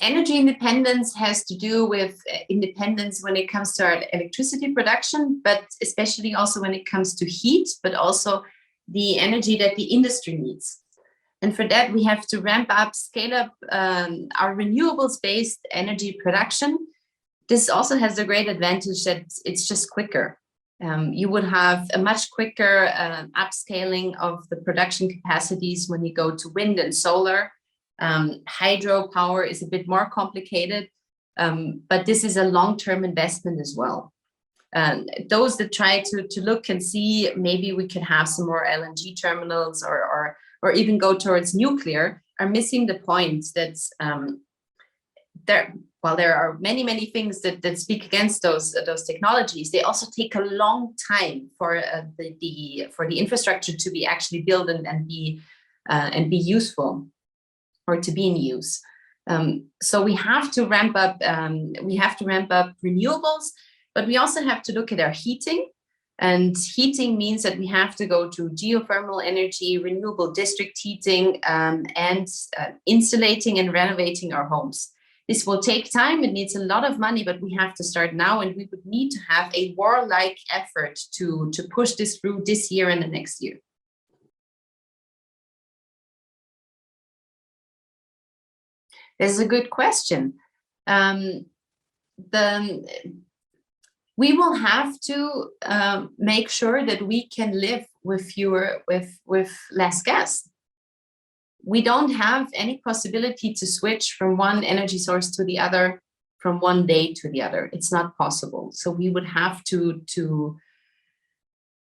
Energy independence has to do with independence when it comes to our electricity production, but especially also when it comes to heat, but also the energy that the industry needs. And for that, we have to ramp up, scale up our renewables-based energy production. This also has the great advantage that it's just quicker. You would have a much quicker upscaling of the production capacities when you go to wind and solar. Hydropower is a bit more complicated, but this is a long-term investment as well. Those that try to look and see maybe we can have some more LNG terminals or even go towards nuclear are missing the point that there are many things that speak against those technologies. They also take a long time for the infrastructure to be actually built and be useful, or to be in use. So we have to ramp up renewables, but we also have to look at our heating. And heating means that we have to go to geothermal energy, renewable district heating, and insulating and renovating our homes. This will take time, it needs a lot of money, but we have to start now, and we would need to have a warlike effort to push this through this year and the next year. This is a good question. We will have to make sure that we can live with less gas. We don't have any possibility to switch from one energy source to the other from one day to the other. It's not possible. So we would have to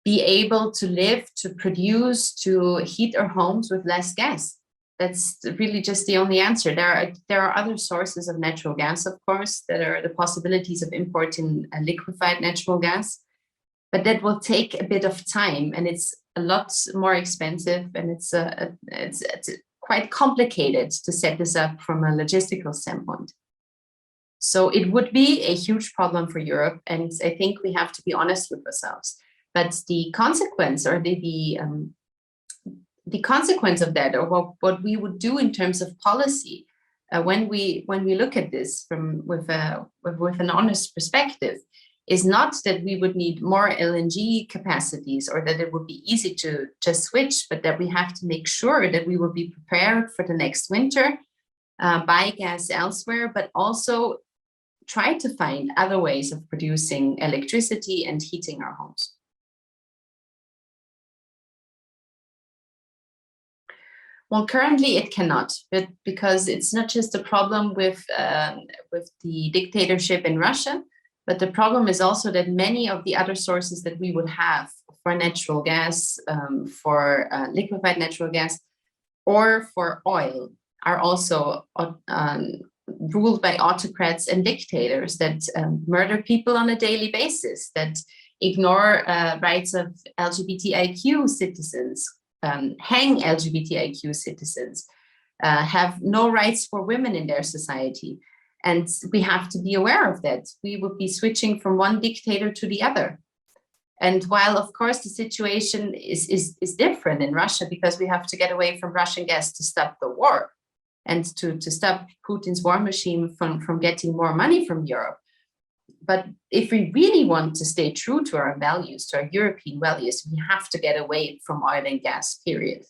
be able to live, to produce, to heat our homes with less gas. That's really just the only answer. There are other sources of natural gas, of course, that are the possibilities of importing liquefied natural gas, but that will take a bit of time, and it's a lot more expensive, and it's quite complicated to set this up from a logistical standpoint. So it would be a huge problem for Europe, and I think we have to be honest with ourselves. But the consequence, or the consequence of that, or what we would do in terms of policy, when we look at this with an honest perspective, is not that we would need more LNG capacities or that it would be easy to just switch, but that we have to make sure that we will be prepared for the next winter, buy gas elsewhere, but also try to find other ways of producing electricity and heating our homes. Well, currently it cannot, but because it's not just a problem with the dictatorship in Russia, but the problem is also that many of the other sources that we would have for natural gas, for liquefied natural gas, or for oil are also ruled by autocrats and dictators that murder people on a daily basis, that ignore rights of LGBTIQ citizens, hang LGBTIQ citizens, have no rights for women in their society. And we have to be aware of that. We will be switching from one dictator to the other. And while, of course, the situation is different in Russia, because we have to get away from Russian gas to stop the war and to stop Putin's war machine from getting more money from Europe. But if we really want to stay true to our values, to our European values, we have to get away from oil and gas, period.